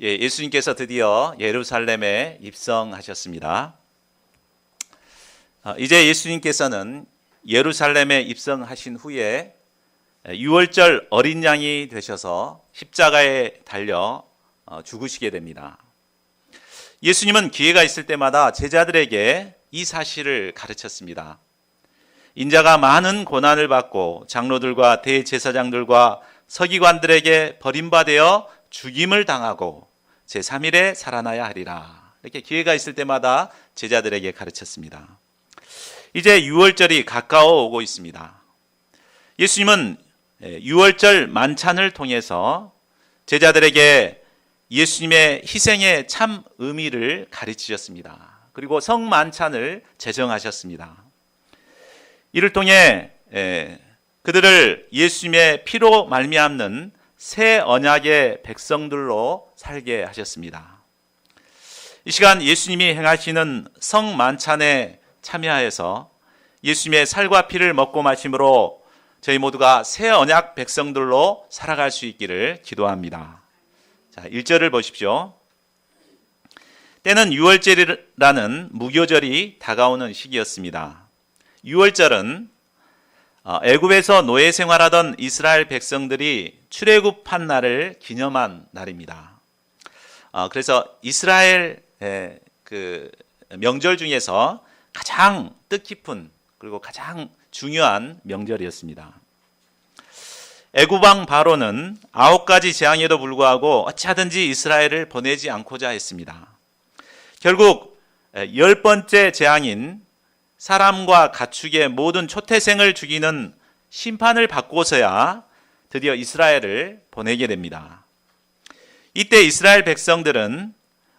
예수님께서 드디어 예루살렘에 입성하셨습니다. 이제 예수님께서는 예루살렘에 입성하신 후에 유월절 어린 양이 되셔서 십자가에 달려 죽으시게 됩니다. 예수님은 기회가 있을 때마다 제자들에게 이 사실을 가르쳤습니다. 인자가 많은 고난을 받고 장로들과 대제사장들과 서기관들에게 버림받아 죽임을 당하고 제3일에 살아나야 하리라. 이렇게 기회가 있을 때마다 제자들에게 가르쳤습니다. 이제 유월절이 가까워 오고 있습니다. 예수님은 유월절 만찬을 통해서 제자들에게 예수님의 희생의 참 의미를 가르치셨습니다. 그리고 성만찬을 제정하셨습니다. 이를 통해 그들을 예수님의 피로 말미암는 새 언약의 백성들로 살게 하셨습니다. 이 시간 예수님이 행하시는 성만찬에 참여하여서 예수님의 살과 피를 먹고 마심으로 저희 모두가 새 언약 백성들로 살아갈 수 있기를 기도합니다. 자, 1절을 보십시오. 때는 유월절이라는 무교절이 다가오는 시기였습니다. 유월절은 애굽에서 노예 생활하던 이스라엘 백성들이 출애굽한 날을 기념한 날입니다. 그래서 이스라엘 그 명절 중에서 가장 뜻깊은 그리고 가장 중요한 명절이었습니다. 애굽 왕 바로는 9가지 재앙에도 불구하고 어찌하든지 이스라엘을 보내지 않고자 했습니다. 결국 10번째 재앙인 사람과 가축의 모든 초태생을 죽이는 심판을 받고서야 드디어 이스라엘을 보내게 됩니다. 이때 이스라엘 백성들은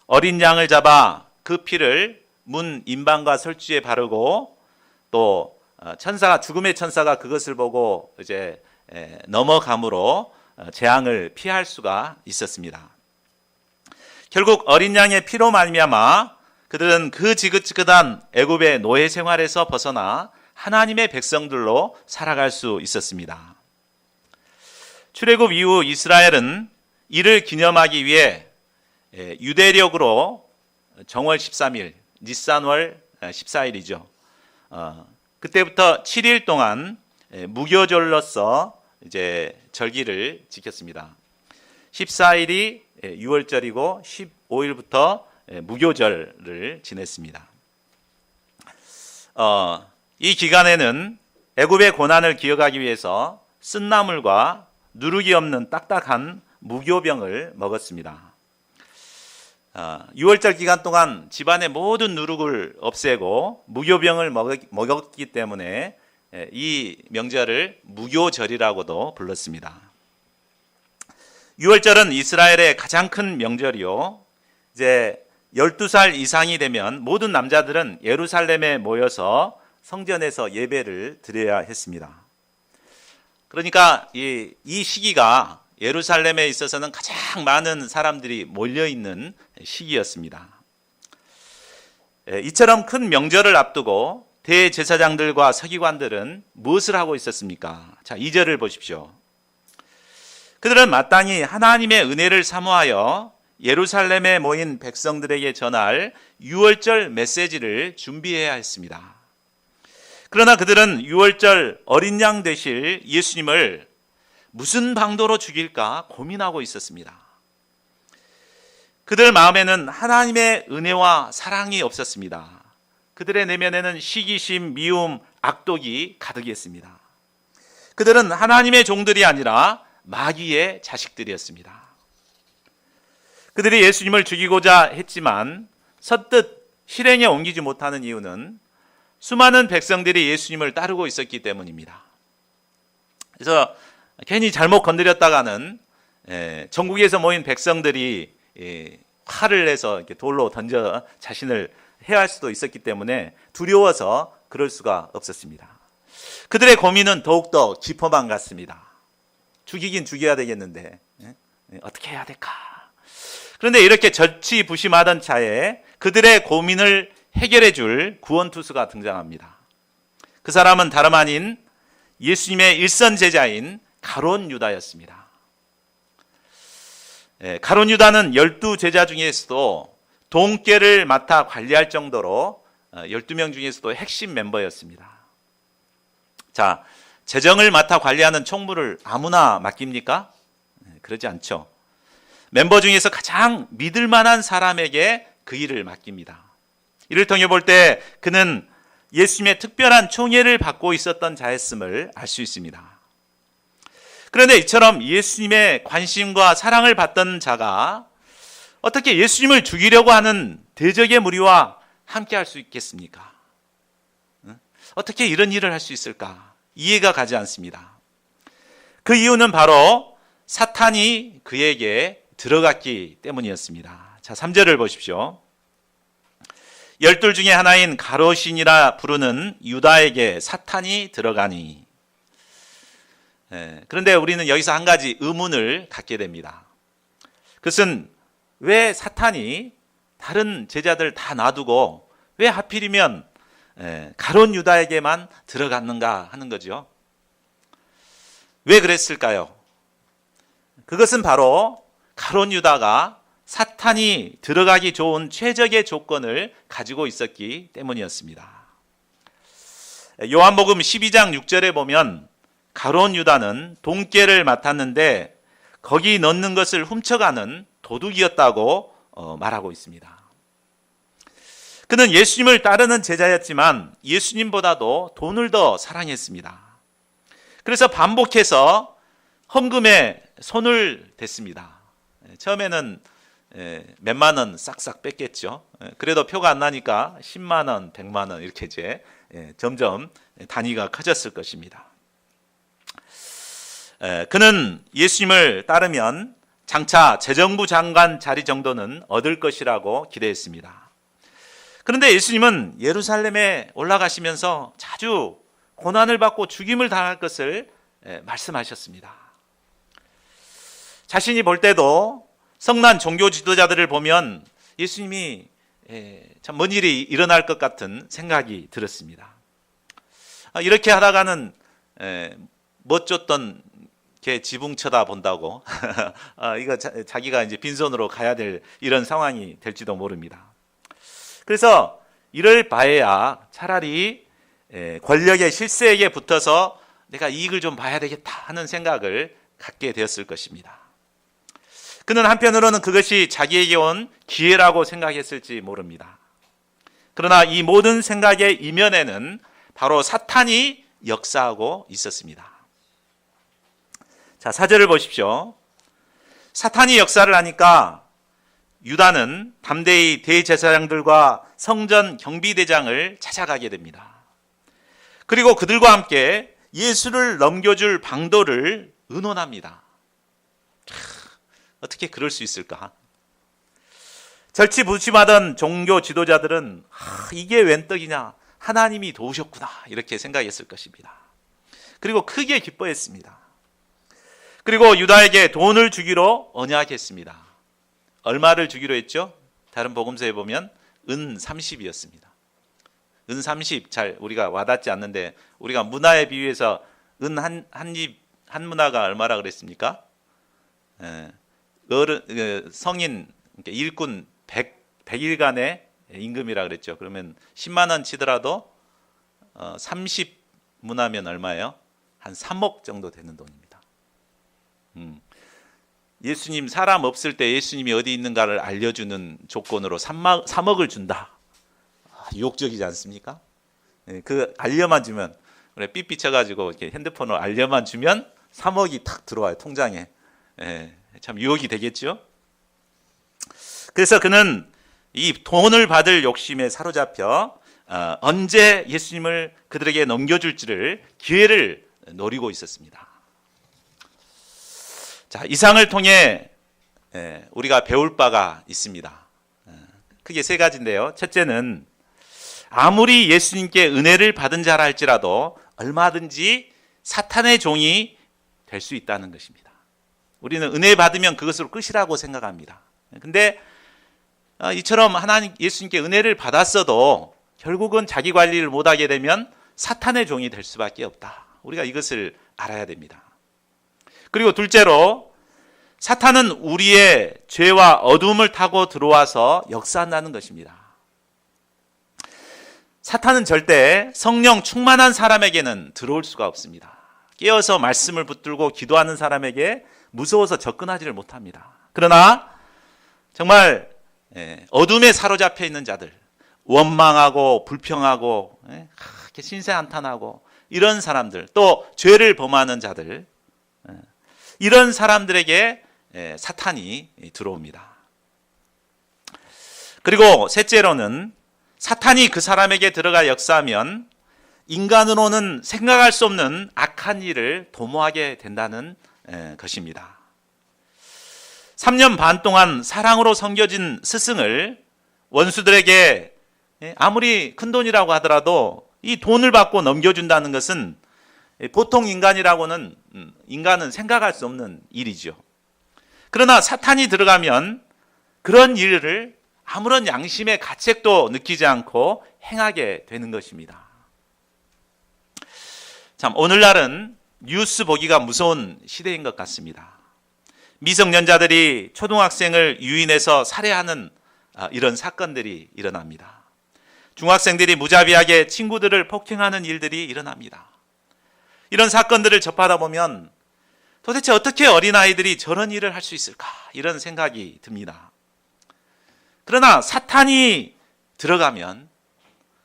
어린 양을 잡아 그 피를 문 인방과 설주에 바르고 또 죽음의 천사가 그것을 보고 이제 넘어감으로 재앙을 피할 수가 있었습니다. 결국 어린 양의 피로 말미암아 그들은 그 지긋지긋한 애굽의 노예 생활에서 벗어나 하나님의 백성들로 살아갈 수 있었습니다. 출애굽 이후 이스라엘은 이를 기념하기 위해 유대력으로 정월 13일, 니산월 14일이죠. 그때부터 7일 동안 무교절로서 이제 절기를 지켰습니다. 14일이 유월절이고 15일부터 무교절을 지냈습니다. 이 기간에는 애굽의 고난을 기억하기 위해서 쓴나물과 누룩이 없는 딱딱한 무교병을 먹었습니다. 6월절 기간 동안 집안의 모든 누룩을 없애고 무교병을 먹었기 때문에 이 명절을 무교절이라고도 불렀습니다. 6월절은 이스라엘의 가장 큰 명절이요. 이제 12살 이상이 되면 모든 남자들은 예루살렘에 모여서 성전에서 예배를 드려야 했습니다. 그러니까 이 시기가 예루살렘에 있어서는 가장 많은 사람들이 몰려있는 시기였습니다. 이처럼 큰 명절을 앞두고 대제사장들과 서기관들은 무엇을 하고 있었습니까? 자, 2절을 보십시오. 그들은 마땅히 하나님의 은혜를 사모하여 예루살렘에 모인 백성들에게 전할 유월절 메시지를 준비해야 했습니다. 그러나 그들은 유월절 어린 양 되실 예수님을 무슨 방도로 죽일까 고민하고 있었습니다. 그들 마음에는 하나님의 은혜와 사랑이 없었습니다. 그들의 내면에는 시기심, 미움, 악독이 가득했습니다. 그들은 하나님의 종들이 아니라 마귀의 자식들이었습니다. 그들이 예수님을 죽이고자 했지만 선뜻 실행에 옮기지 못하는 이유는 수많은 백성들이 예수님을 따르고 있었기 때문입니다. 그래서 괜히 잘못 건드렸다가는 전국에서 모인 백성들이 활을 내서 이렇게 돌로 던져 자신을 해할 수도 있었기 때문에 두려워서 그럴 수가 없었습니다. 그들의 고민은 더욱더 깊어만 갔습니다. 죽이긴 죽여야 되겠는데 어떻게 해야 될까? 그런데 이렇게 절치부심하던 차에 그들의 고민을 해결해 줄 구원투수가 등장합니다. 그 사람은 다름 아닌 예수님의 일선 제자인 가룟 유다였습니다. 가룟 유다는 12제자 중에서도 돈꾀를 맡아 관리할 정도로 12명 중에서도 핵심 멤버였습니다. 자, 재정을 맡아 관리하는 총무를 아무나 맡깁니까? 그러지 않죠. 멤버 중에서 가장 믿을 만한 사람에게 그 일을 맡깁니다. 이를 통해 볼 때 그는 예수님의 특별한 총애를 받고 있었던 자였음을 알 수 있습니다. 그런데 이처럼 예수님의 관심과 사랑을 받던 자가 어떻게 예수님을 죽이려고 하는 대적의 무리와 함께 할 수 있겠습니까? 어떻게 이런 일을 할 수 있을까? 이해가 가지 않습니다. 그 이유는 바로 사탄이 그에게 들어갔기 때문이었습니다. 자, 3절을 보십시오. 12 중에 하나인 가롯신이라 부르는 유다에게 사탄이 들어가니. 그런데 우리는 여기서 한 가지 의문을 갖게 됩니다. 그것은 왜 사탄이 다른 제자들 다 놔두고 왜 하필이면 가롯 유다에게만 들어갔는가 하는 거죠. 왜 그랬을까요? 그것은 바로 가롯 유다가 사탄이 들어가기 좋은 최적의 조건을 가지고 있었기 때문이었습니다. 요한복음 12장 6절에 보면 가롯 유다는 돈꾀를 맡았는데 거기 넣는 것을 훔쳐가는 도둑이었다고 말하고 있습니다. 그는 예수님을 따르는 제자였지만 예수님보다도 돈을 더 사랑했습니다. 그래서 반복해서 헌금에 손을 댔습니다. 처음에는 몇만 원 싹싹 뺐겠죠. 그래도 표가 안 나니까 10만 원, 100만 원 이렇게 이제 점점 단위가 커졌을 것입니다. 그는 예수님을 따르면 장차 재정부 장관 자리 정도는 얻을 것이라고 기대했습니다. 그런데 예수님은 예루살렘에 올라가시면서 자주 고난을 받고 죽임을 당할 것을 말씀하셨습니다. 자신이 볼 때도 성난 종교 지도자들을 보면 예수님이 참 뭔 일이 일어날 것 같은 생각이 들었습니다. 이렇게 하다가는 못 줬던 개 지붕 쳐다본다고 이거 자기가 이제 빈손으로 가야 될 이런 상황이 될지도 모릅니다. 그래서 이럴 바에야 차라리 권력의 실세에게 붙어서 내가 이익을 좀 봐야 되겠다 하는 생각을 갖게 되었을 것입니다. 그는 한편으로는 그것이 자기에게 온 기회라고 생각했을지 모릅니다. 그러나 이 모든 생각의 이면에는 바로 사탄이 역사하고 있었습니다. 자, 4절을 보십시오. 사탄이 역사를 하니까 유다는 담대히 대제사장들과 성전 경비대장을 찾아가게 됩니다. 그리고 그들과 함께 예수를 넘겨줄 방도를 의논합니다. 어떻게 그럴 수 있을까? 절치부심하던 종교 지도자들은 이게 웬 떡이냐, 하나님이 도우셨구나 이렇게 생각했을 것입니다. 그리고 크게 기뻐했습니다. 그리고 유다에게 돈을 주기로 언약했습니다. 얼마를 주기로 했죠? 다른 복음서에 보면 은 30이었습니다. 은 30, 잘 우리가 와닿지 않는데 우리가 문화에 비유해서 은 한 문화가 얼마라 그랬습니까? 성인 일꾼 100일간의 임금이라 그랬죠. 그러면 10만 원 치더라도 30문화면 얼마예요? 한 3억 정도 되는 돈입니다. 예수님 사람 없을 때 예수님이 어디 있는가를 알려주는 조건으로 3억을 준다. 유혹적이지 않습니까? 그 알려만 주면 그래 삐삐 쳐가지고 이렇게 핸드폰으로 알려만 주면 3억이 탁 들어와요 통장에. 참 유혹이 되겠죠. 그래서 그는 이 돈을 받을 욕심에 사로잡혀 언제 예수님을 그들에게 넘겨줄지를 기회를 노리고 있었습니다. 자, 이상을 통해 우리가 배울 바가 있습니다. 크게 세 가지인데요. 첫째는 아무리 예수님께 은혜를 받은 자라 할지라도 얼마든지 사탄의 종이 될 수 있다는 것입니다. 우리는 은혜 받으면 그것으로 끝이라고 생각합니다. 근데 이처럼 하나님 예수님께 은혜를 받았어도 결국은 자기 관리를 못하게 되면 사탄의 종이 될 수밖에 없다. 우리가 이것을 알아야 됩니다. 그리고 둘째로 사탄은 우리의 죄와 어둠을 타고 들어와서 역사한다는 것입니다. 사탄은 절대 성령 충만한 사람에게는 들어올 수가 없습니다. 깨어서 말씀을 붙들고 기도하는 사람에게 무서워서 접근하지를 못합니다. 그러나 정말 어둠에 사로잡혀 있는 자들, 원망하고 불평하고 신세한탄하고 이런 사람들, 또 죄를 범하는 자들, 이런 사람들에게 사탄이 들어옵니다. 그리고 셋째로는 사탄이 그 사람에게 들어가 역사하면 인간으로는 생각할 수 없는 악한 일을 도모하게 된다는 것입니다. 3년 반 동안 사랑으로 섬겨진 스승을 원수들에게 아무리 큰 돈이라고 하더라도 이 돈을 받고 넘겨준다는 것은 보통 인간은 생각할 수 없는 일이죠. 그러나 사탄이 들어가면 그런 일을 아무런 양심의 가책도 느끼지 않고 행하게 되는 것입니다. 참, 오늘날은 뉴스 보기가 무서운 시대인 것 같습니다. 미성년자들이 초등학생을 유인해서 살해하는 이런 사건들이 일어납니다. 중학생들이 무자비하게 친구들을 폭행하는 일들이 일어납니다. 이런 사건들을 접하다 보면 도대체 어떻게 어린아이들이 저런 일을 할 수 있을까? 이런 생각이 듭니다. 그러나 사탄이 들어가면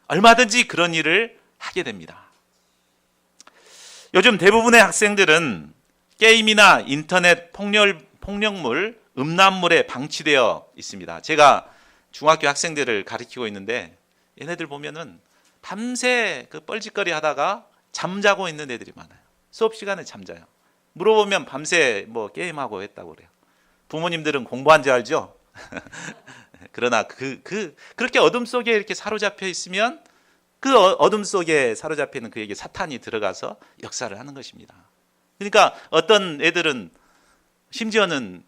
얼마든지 그런 일을 하게 됩니다. 요즘 대부분의 학생들은 게임이나 인터넷 폭력물, 음란물에 방치되어 있습니다. 제가 중학교 학생들을 가르치고 있는데 얘네들 보면은 밤새 그 뻘짓거리 하다가 잠자고 있는 애들이 많아요. 수업 시간에 잠자요. 물어보면 밤새 게임하고 했다고 그래요. 부모님들은 공부한 줄 알죠? 그러나 그렇게 어둠 속에 이렇게 사로잡혀 있으면 그 어둠 속에 사로잡혀 있는 그에게 사탄이 들어가서 역사를 하는 것입니다. 그러니까 어떤 애들은 심지어는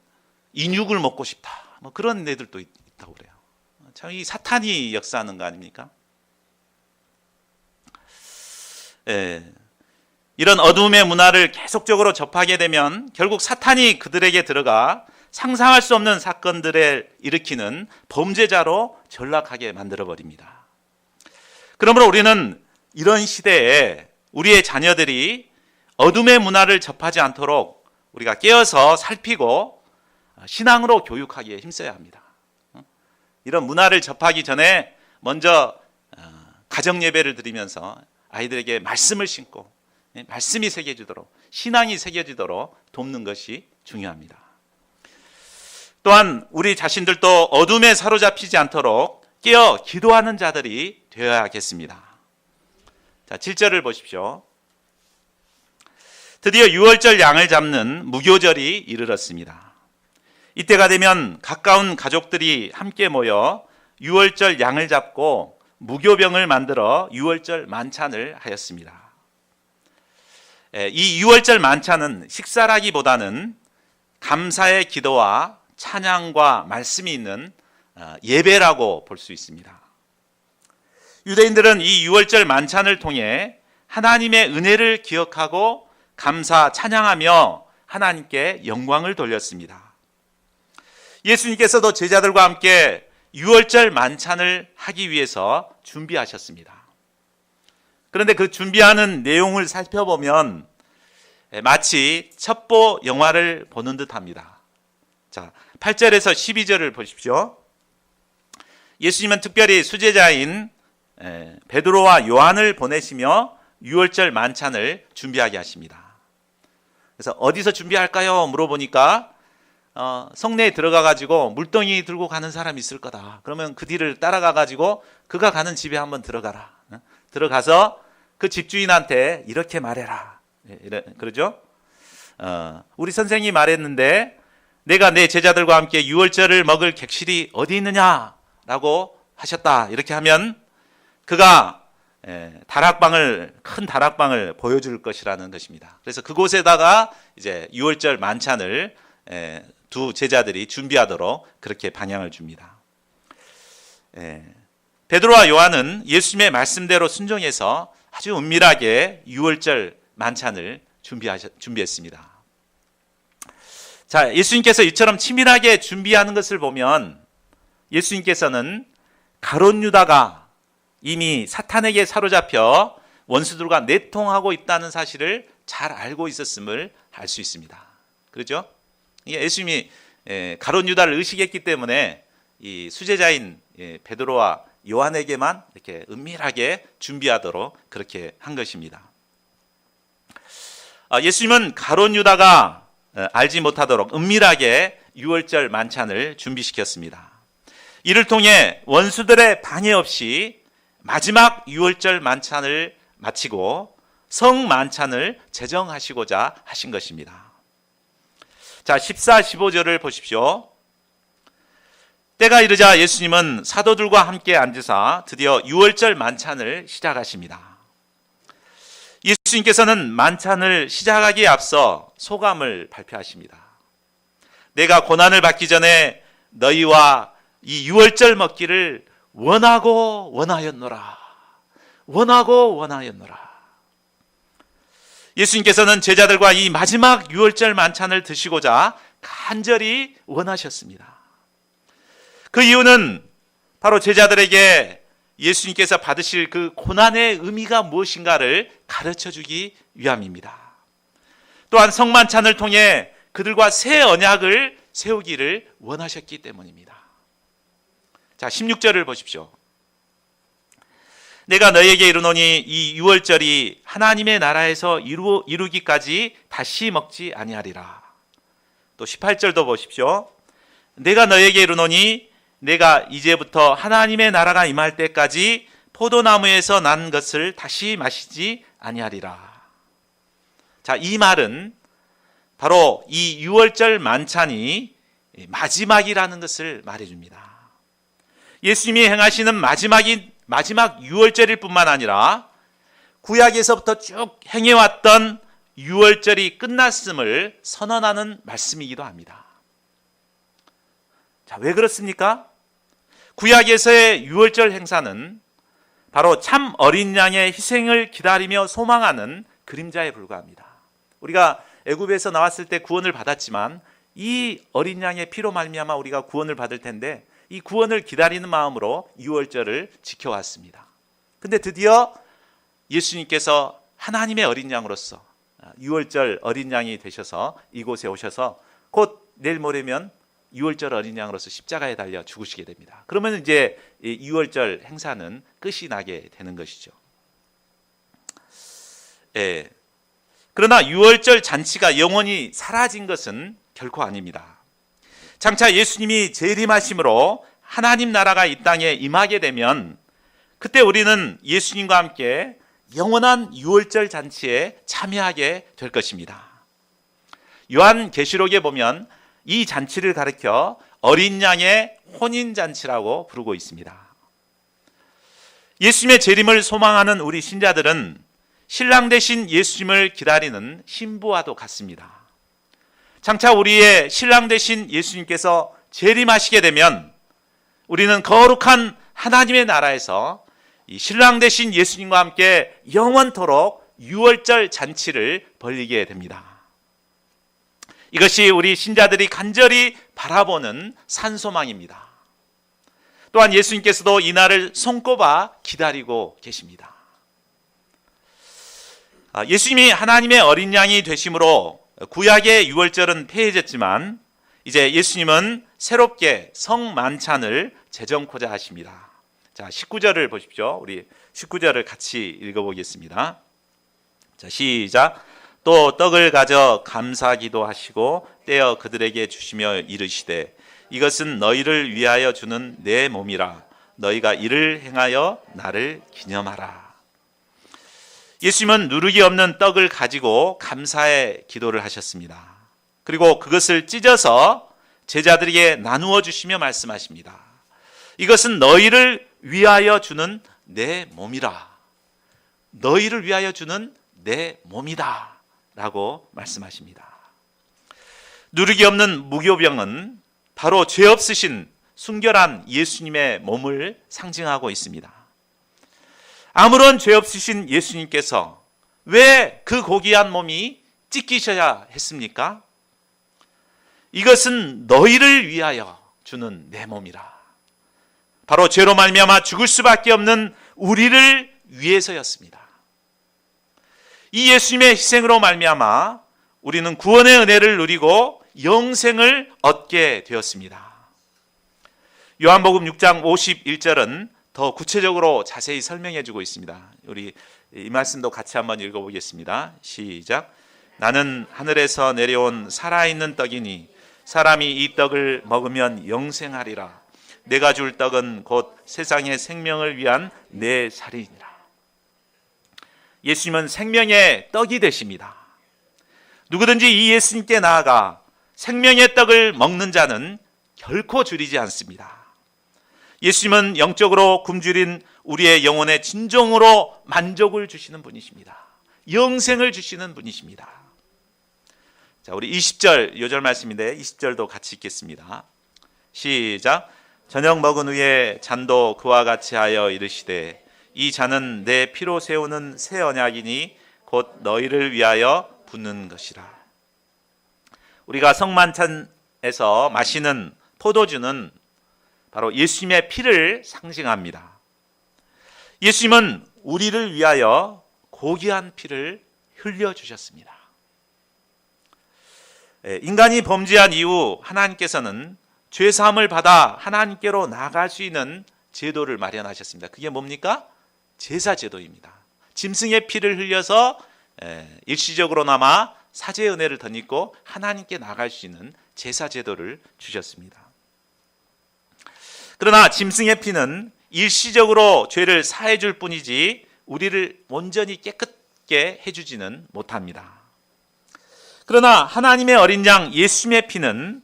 인육을 먹고 싶다. 그런 애들도 있다고 그래요. 참, 이 사탄이 역사하는 거 아닙니까? 이런 어둠의 문화를 계속적으로 접하게 되면 결국 사탄이 그들에게 들어가 상상할 수 없는 사건들을 일으키는 범죄자로 전락하게 만들어버립니다. 그러므로 우리는 이런 시대에 우리의 자녀들이 어둠의 문화를 접하지 않도록 우리가 깨어서 살피고 신앙으로 교육하기에 힘써야 합니다. 이런 문화를 접하기 전에 먼저 가정 예배를 드리면서 아이들에게 말씀을 심고 말씀이 새겨지도록, 신앙이 새겨지도록 돕는 것이 중요합니다. 또한 우리 자신들도 어둠에 사로잡히지 않도록 깨어 기도하는 자들이 되어야겠습니다. 자, 7절을 보십시오. 드디어 유월절 양을 잡는 무교절이 이르렀습니다. 이때가 되면 가까운 가족들이 함께 모여 유월절 양을 잡고 무교병을 만들어 유월절 만찬을 하였습니다. 이 유월절 만찬은 식사라기보다는 감사의 기도와 찬양과 말씀이 있는 예배라고 볼 수 있습니다. 유대인들은 이 유월절 만찬을 통해 하나님의 은혜를 기억하고 감사, 찬양하며 하나님께 영광을 돌렸습니다. 예수님께서도 제자들과 함께 유월절 만찬을 하기 위해서 준비하셨습니다. 그런데 그 준비하는 내용을 살펴보면 마치 첩보 영화를 보는 듯합니다. 자, 8절에서 12절을 보십시오. 예수님은 특별히 수제자인 베드로와 요한을 보내시며 유월절 만찬을 준비하게 하십니다. 그래서 어디서 준비할까요? 물어보니까 성내에 들어가가지고 물동이 들고 가는 사람이 있을 거다. 그러면 그 뒤를 따라가가지고 그가 가는 집에 한번 들어가라. 들어가서 그 집주인한테 이렇게 말해라. 그러죠? 우리 선생님이 말했는데 내가 내 제자들과 함께 유월절을 먹을 객실이 어디 있느냐라고 하셨다. 이렇게 하면 그가 큰 다락방을 보여줄 것이라는 것입니다. 그래서 그곳에다가 이제 유월절 만찬을 두 제자들이 준비하도록 그렇게 방향을 줍니다. 베드로와 요한은 예수님의 말씀대로 순종해서 아주 은밀하게 유월절 만찬을 준비했습니다. 자, 예수님께서 이처럼 치밀하게 준비하는 것을 보면 예수님께서는 가룟 유다가 이미 사탄에게 사로잡혀 원수들과 내통하고 있다는 사실을 잘 알고 있었음을 알 수 있습니다. 그렇죠? 예수님이 가룟 유다를 의식했기 때문에 이 수제자인 베드로와 요한에게만 이렇게 은밀하게 준비하도록 그렇게 한 것입니다. 예수님은 가룟 유다가 알지 못하도록 은밀하게 유월절 만찬을 준비시켰습니다. 이를 통해 원수들의 방해 없이 마지막 유월절 만찬을 마치고 성 만찬을 제정하시고자 하신 것입니다. 자, 14, 15절을 보십시오. 때가 이르자 예수님은 사도들과 함께 앉으사 드디어 유월절 만찬을 시작하십니다. 예수님께서는 만찬을 시작하기에 앞서 소감을 발표하십니다. 내가 고난을 받기 전에 너희와 이 유월절 먹기를 원하고 원하였노라. 원하고 원하였노라. 예수님께서는 제자들과 이 마지막 유월절 만찬을 드시고자 간절히 원하셨습니다. 그 이유는 바로 제자들에게 예수님께서 받으실 그 고난의 의미가 무엇인가를 가르쳐주기 위함입니다. 또한 성만찬을 통해 그들과 새 언약을 세우기를 원하셨기 때문입니다. 자, 16절을 보십시오. 내가 너희에게 이르노니 이 유월절이 하나님의 나라에서 이루기까지 다시 먹지 아니하리라. 또 18절도 보십시오. 내가 너희에게 이르노니 내가 이제부터 하나님의 나라가 임할 때까지 포도나무에서 난 것을 다시 마시지 아니하리라. 자, 이 말은 바로 이 유월절 만찬이 마지막이라는 것을 말해줍니다. 예수님이 행하시는 마지막 유월절일 뿐만 아니라 구약에서부터 쭉 행해왔던 유월절이 끝났음을 선언하는 말씀이기도 합니다. 자, 왜 그렇습니까? 구약에서의 유월절 행사는 바로 참 어린 양의 희생을 기다리며 소망하는 그림자에 불과합니다. 우리가 애굽에서 나왔을 때 구원을 받았지만 이 어린 양의 피로 말미암아 우리가 구원을 받을 텐데 이 구원을 기다리는 마음으로 유월절을 지켜왔습니다. 근데 드디어 예수님께서 하나님의 어린 양으로서 유월절 어린 양이 되셔서 이곳에 오셔서 곧 내일 모레면 유월절 어린 양으로서 십자가에 달려 죽으시게 됩니다. 그러면 이제 유월절 행사는 끝이 나게 되는 것이죠. 예. 그러나 유월절 잔치가 영원히 사라진 것은 결코 아닙니다. 장차 예수님이 재림하심으로 하나님 나라가 이 땅에 임하게 되면 그때 우리는 예수님과 함께 영원한 유월절 잔치에 참여하게 될 것입니다. 요한계시록에 보면 이 잔치를 가리켜 어린 양의 혼인잔치라고 부르고 있습니다. 예수님의 재림을 소망하는 우리 신자들은 신랑 되신 예수님을 기다리는 신부와도 같습니다. 장차 우리의 신랑 되신 예수님께서 재림하시게 되면 우리는 거룩한 하나님의 나라에서 이 신랑 되신 예수님과 함께 영원토록 유월절 잔치를 벌이게 됩니다. 이것이 우리 신자들이 간절히 바라보는 산소망입니다. 또한 예수님께서도 이 날을 손꼽아 기다리고 계십니다. 예수님이 하나님의 어린 양이 되심으로 구약의 유월절은 폐해졌지만 이제 예수님은 새롭게 성만찬을 제정코자 하십니다. 자, 19절을 보십시오. 우리 19절을 같이 읽어보겠습니다. 자, 시작. 또 떡을 가져 감사기도 하시고 떼어 그들에게 주시며 이르시되 이것은 너희를 위하여 주는 내 몸이라. 너희가 이를 행하여 나를 기념하라. 예수님은 누르기 없는 떡을 가지고 감사의 기도를 하셨습니다. 그리고 그것을 찢어서 제자들에게 나누어 주시며 말씀하십니다. 이것은 너희를 위하여 주는 내 몸이라. 너희를 위하여 주는 내 몸이다 라고 말씀하십니다. 누르기 없는 무교병은 바로 죄 없으신 순결한 예수님의 몸을 상징하고 있습니다. 아무런 죄 없으신 예수님께서 왜 그 고귀한 몸이 찢기셔야 했습니까? 이것은 너희를 위하여 주는 내 몸이라. 바로 죄로 말미암아 죽을 수밖에 없는 우리를 위해서였습니다. 이 예수님의 희생으로 말미암아 우리는 구원의 은혜를 누리고 영생을 얻게 되었습니다. 요한복음 6장 51절은 더 구체적으로 자세히 설명해 주고 있습니다. 우리 이 말씀도 같이 한번 읽어보겠습니다. 시작. 나는 하늘에서 내려온 살아있는 떡이니 사람이 이 떡을 먹으면 영생하리라. 내가 줄 떡은 곧 세상의 생명을 위한 내 살이니라. 예수님은 생명의 떡이 되십니다. 누구든지 이 예수님께 나아가 생명의 떡을 먹는 자는 결코 줄이지 않습니다. 예수님은 영적으로 굶주린 우리의 영혼의 진정으로 만족을 주시는 분이십니다. 영생을 주시는 분이십니다. 자, 우리 20절 요절 말씀인데 20절도 같이 읽겠습니다. 시작. 저녁 먹은 후에 잔도 그와 같이 하여 이르시되 이 잔은 내 피로 세우는 새 언약이니 곧 너희를 위하여 붓는 것이라. 우리가 성만찬에서 마시는 포도주는 바로 예수님의 피를 상징합니다. 예수님은 우리를 위하여 고귀한 피를 흘려주셨습니다. 인간이 범죄한 이후 하나님께서는 죄사함을 받아 하나님께로 나아갈 수 있는 제도를 마련하셨습니다. 그게 뭡니까? 제사제도입니다. 짐승의 피를 흘려서 일시적으로나마 사죄의 은혜를 덧입고 하나님께 나아갈 수 있는 제사제도를 주셨습니다. 그러나 짐승의 피는 일시적으로 죄를 사해 줄 뿐이지 우리를 온전히 깨끗게 해주지는 못합니다. 그러나 하나님의 어린 양 예수님의 피는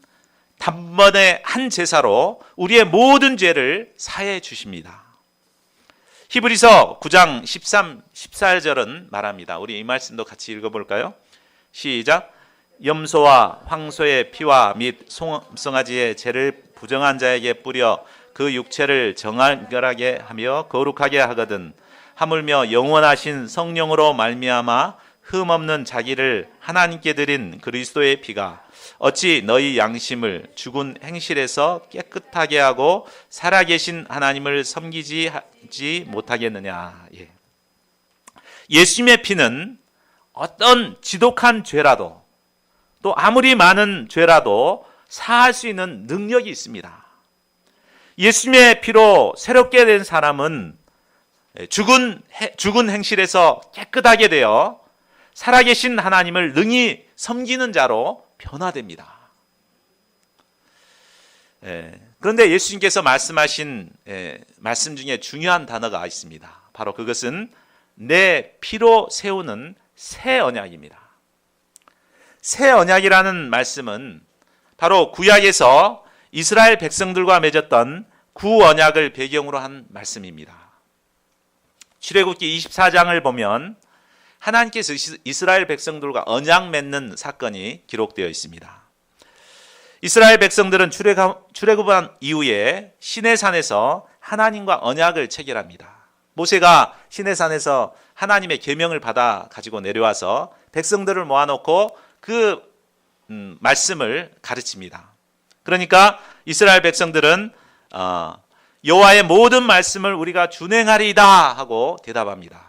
단번에 한 제사로 우리의 모든 죄를 사해 주십니다. 히브리서 9장 13, 14절은 말합니다. 우리 이 말씀도 같이 읽어볼까요? 시작. 염소와 황소의 피와 및 송아지의 죄를 부정한 자에게 뿌려 그 육체를 정결하게 하며 거룩하게 하거든 하물며 영원하신 성령으로 말미암아 흠 없는 자기를 하나님께 드린 그리스도의 피가 어찌 너희 양심을 죽은 행실에서 깨끗하게 하고 살아계신 하나님을 섬기지 하지 못하겠느냐. 예수님의 피는 어떤 지독한 죄라도 또 아무리 많은 죄라도 사할 수 있는 능력이 있습니다. 예수님의 피로 새롭게 된 사람은 죽은 행실에서 깨끗하게 되어 살아계신 하나님을 능히 섬기는 자로 변화됩니다. 그런데 예수님께서 말씀하신 말씀 중에 중요한 단어가 있습니다. 바로 그것은 내 피로 세우는 새 언약입니다. 새 언약이라는 말씀은 바로 구약에서 이스라엘 백성들과 맺었던 구언약을 배경으로 한 말씀입니다. 출애굽기 24장을 보면 하나님께서 이스라엘 백성들과 언약 맺는 사건이 기록되어 있습니다. 이스라엘 백성들은 출애굽한 이후에 시내산에서 하나님과 언약을 체결합니다. 모세가 시내산에서 하나님의 계명을 받아 가지고 내려와서 백성들을 모아놓고 그 말씀을 가르칩니다. 그러니까 이스라엘 백성들은 여호와의 모든 말씀을 우리가 준행하리이다 하고 대답합니다.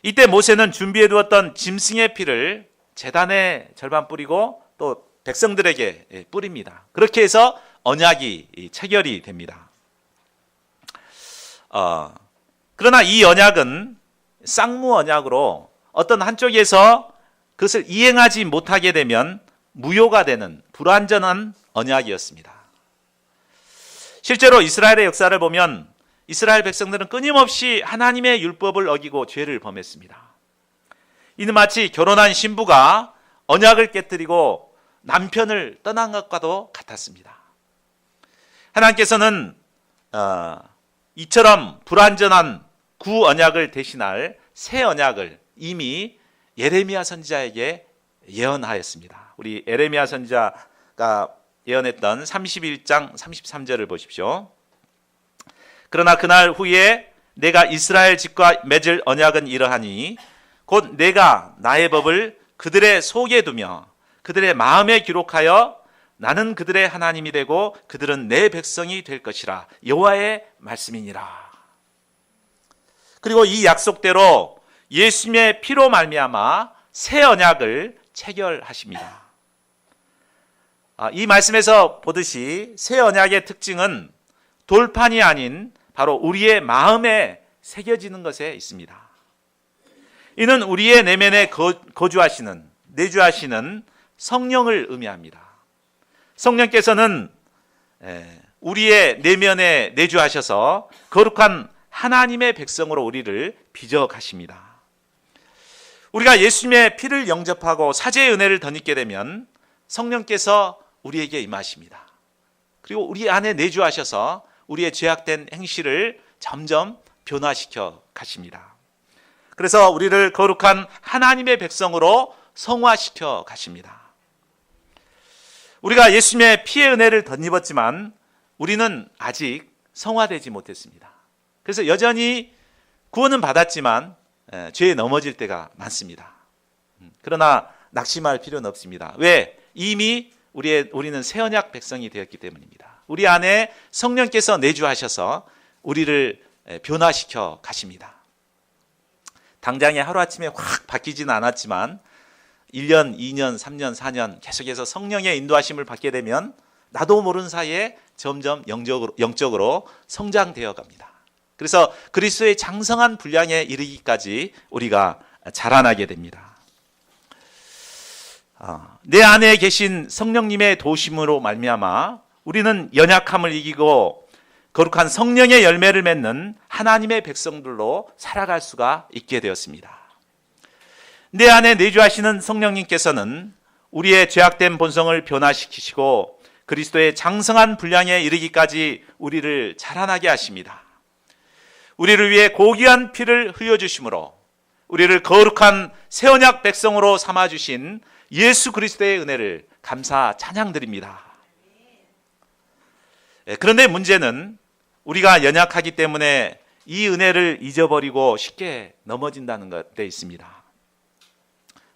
이때 모세는 준비해 두었던 짐승의 피를 제단에 절반 뿌리고 또 백성들에게 뿌립니다. 그렇게 해서 언약이 체결이 됩니다. 그러나 이 언약은 쌍무 언약으로 어떤 한쪽에서 그것을 이행하지 못하게 되면 무효가 되는 불완전한 언약이었습니다. 실제로 이스라엘의 역사를 보면 이스라엘 백성들은 끊임없이 하나님의 율법을 어기고 죄를 범했습니다. 이는 마치 결혼한 신부가 언약을 깨뜨리고 남편을 떠난 것과도 같았습니다. 하나님께서는 이처럼 불완전한 구언약을 대신할 새 언약을 이미 예레미야 선지자에게 예언하였습니다. 우리 예레미야 선지자가 예언했던 31장 33절을 보십시오. 그러나 그날 후에 내가 이스라엘 집과 맺을 언약은 이러하니 곧 내가 나의 법을 그들의 속에 두며 그들의 마음에 기록하여 나는 그들의 하나님이 되고 그들은 내 백성이 될 것이라. 여호와의 말씀이니라. 그리고 이 약속대로 예수님의 피로 말미암아 새 언약을 체결하십니다. 이 말씀에서 보듯이 새 언약의 특징은 돌판이 아닌 바로 우리의 마음에 새겨지는 것에 있습니다. 이는 우리의 내면에 내주하시는 성령을 의미합니다. 성령께서는 우리의 내면에 내주하셔서 거룩한 하나님의 백성으로 우리를 빚어 가십니다. 우리가 예수님의 피를 영접하고 사죄의 은혜를 덧입게 되면 성령께서 우리에게 임하십니다. 그리고 우리 안에 내주하셔서 우리의 죄악된 행실을 점점 변화시켜 가십니다. 그래서 우리를 거룩한 하나님의 백성으로 성화시켜 가십니다. 우리가 예수님의 피의 은혜를 덧입었지만 우리는 아직 성화되지 못했습니다. 그래서 여전히 구원은 받았지만 죄에 넘어질 때가 많습니다. 그러나 낙심할 필요는 없습니다. 왜? 이미 우리는 새 언약 백성이 되었기 때문입니다. 우리 안에 성령께서 내주하셔서 우리를 변화시켜 가십니다. 당장에 하루아침에 확 바뀌지는 않았지만 1년, 2년, 3년, 4년 계속해서 성령의 인도하심을 받게 되면 나도 모르는 사이에 점점 영적으로 성장되어 갑니다. 그래서 그리스도의 장성한 분량에 이르기까지 우리가 자라나게 됩니다. 내 안에 계신 성령님의 도우심으로 말미암아 우리는 연약함을 이기고 거룩한 성령의 열매를 맺는 하나님의 백성들로 살아갈 수가 있게 되었습니다. 내 안에 내주하시는 성령님께서는 우리의 죄악된 본성을 변화시키시고 그리스도의 장성한 분량에 이르기까지 우리를 자라나게 하십니다. 우리를 위해 고귀한 피를 흘려주심으로 우리를 거룩한 새 언약 백성으로 삼아주신 예수 그리스도의 은혜를 감사 찬양드립니다. 그런데 문제는 우리가 연약하기 때문에 이 은혜를 잊어버리고 쉽게 넘어진다는 것에 있습니다.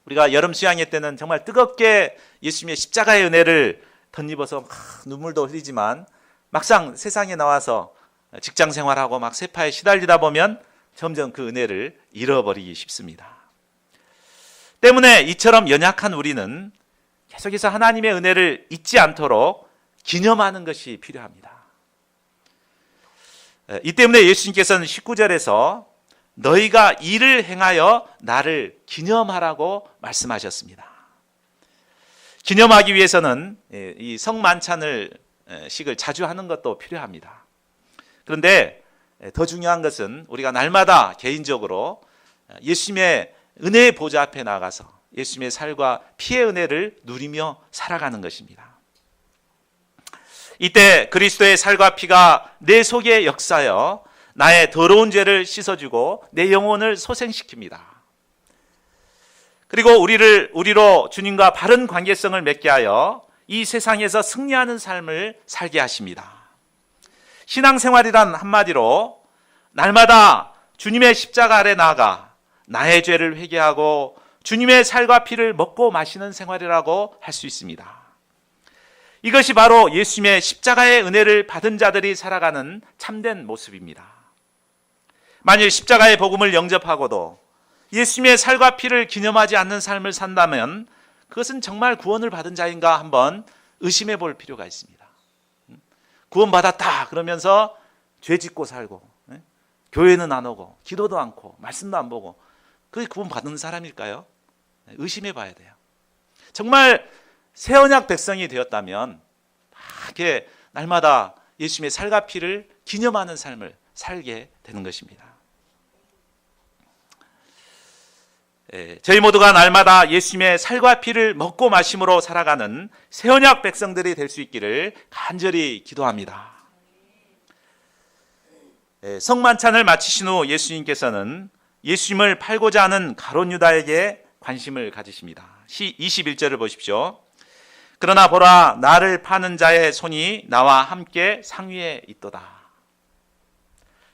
우리가 여름 수양회 때는 정말 뜨겁게 예수님의 십자가의 은혜를 덧입어서 눈물도 흘리지만 막상 세상에 나와서 직장 생활하고 막 세파에 시달리다 보면 점점 그 은혜를 잃어버리기 쉽습니다. 때문에 이처럼 연약한 우리는 계속해서 하나님의 은혜를 잊지 않도록 기념하는 것이 필요합니다. 이 때문에 예수님께서는 19절에서 너희가 이를 행하여 나를 기념하라고 말씀하셨습니다. 기념하기 위해서는 이 성만찬을 식을 자주 하는 것도 필요합니다. 그런데 더 중요한 것은 우리가 날마다 개인적으로 예수님의 은혜의 보좌 앞에 나가서 예수님의 살과 피의 은혜를 누리며 살아가는 것입니다. 이때 그리스도의 살과 피가 내 속에 역사하여 나의 더러운 죄를 씻어주고 내 영혼을 소생시킵니다. 그리고 우리로 주님과 바른 관계성을 맺게 하여 이 세상에서 승리하는 삶을 살게 하십니다. 신앙생활이란 한마디로 날마다 주님의 십자가 아래 나아가 나의 죄를 회개하고 주님의 살과 피를 먹고 마시는 생활이라고 할 수 있습니다. 이것이 바로 예수님의 십자가의 은혜를 받은 자들이 살아가는 참된 모습입니다. 만일 십자가의 복음을 영접하고도 예수님의 살과 피를 기념하지 않는 삶을 산다면 그것은 정말 구원을 받은 자인가 한번 의심해 볼 필요가 있습니다. 구원받았다 그러면서 죄 짓고 살고 교회는 안 오고 기도도 않고 말씀도 안 보고 그게 구원받은 사람일까요? 의심해 봐야 돼요. 정말 새 언약 백성이 되었다면 이렇게 날마다 예수님의 살과 피를 기념하는 삶을 살게 되는 것입니다. 저희 모두가 날마다 예수님의 살과 피를 먹고 마심으로 살아가는 새 언약 백성들이 될 수 있기를 간절히 기도합니다. 성만찬을 마치신 후 예수님께서는 예수님을 팔고자 하는 가룟 유다에게 관심을 가지십니다. 21절을 보십시오. 그러나 보라, 나를 파는 자의 손이 나와 함께 상위에 있도다.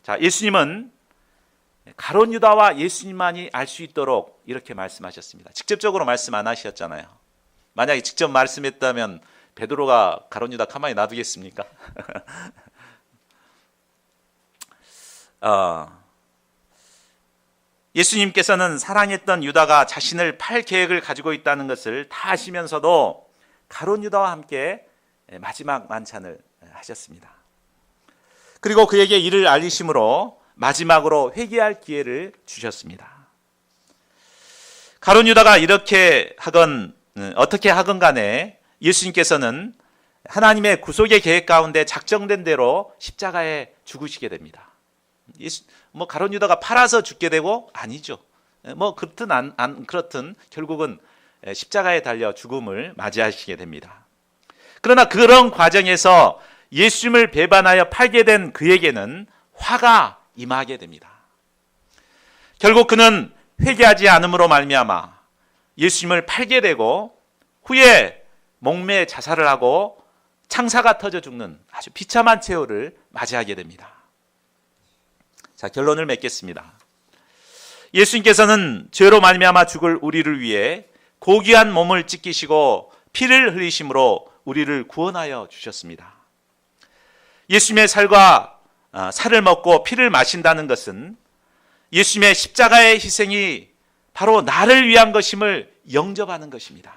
자, 예수님은 가룟 유다와 예수님만이 알 수 있도록 이렇게 말씀하셨습니다. 직접적으로 말씀 안 하셨잖아요. 만약에 직접 말씀했다면 베드로가 가룟 유다 가만히 놔두겠습니까? 예수님께서는 사랑했던 유다가 자신을 팔 계획을 가지고 있다는 것을 다 아시면서도 가룟 유다와 함께 마지막 만찬을 하셨습니다. 그리고 그에게 이를 알리심으로 마지막으로 회개할 기회를 주셨습니다. 가룟 유다가 이렇게 하건 어떻게 하건 간에 예수님께서는 하나님의 구속의 계획 가운데 작정된 대로 십자가에 죽으시게 됩니다. 가룟 유다가 팔아서 죽게 되고 아니죠. 그렇든 안 그렇든 결국은 십자가에 달려 죽음을 맞이하시게 됩니다. 그러나 그런 과정에서 예수님을 배반하여 팔게 된 그에게는 화가 임하게 됩니다. 결국 그는 회개하지 않음으로 말미암아 예수님을 팔게 되고 후에 목매에 자살을 하고 창사가 터져 죽는 아주 비참한 최후를 맞이하게 됩니다. 자, 결론을 맺겠습니다. 예수님께서는 죄로 말미암아 죽을 우리를 위해 고귀한 몸을 찢기시고 피를 흘리심으로 우리를 구원하여 주셨습니다. 예수님의 살을 먹고 피를 마신다는 것은 예수님의 십자가의 희생이 바로 나를 위한 것임을 영접하는 것입니다.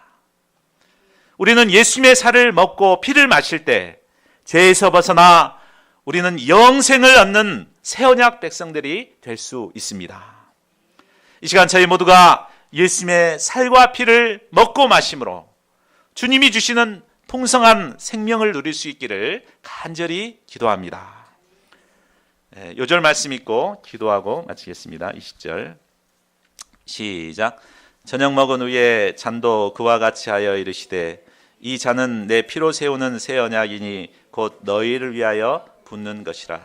우리는 예수님의 살을 먹고 피를 마실 때 죄에서 벗어나 우리는 영생을 얻는 새 언약 백성들이 될 수 있습니다. 이 시간 저희 모두가 예수님의 살과 피를 먹고 마심으로 주님이 주시는 풍성한 생명을 누릴 수 있기를 간절히 기도합니다. 요절 말씀 읽고 기도하고 마치겠습니다. 20절 시작. 저녁 먹은 후에 잔도 그와 같이 하여 이르시되 이 잔은 내 피로 세우는 새 언약이니 곧 너희를 위하여 붓는 것이라.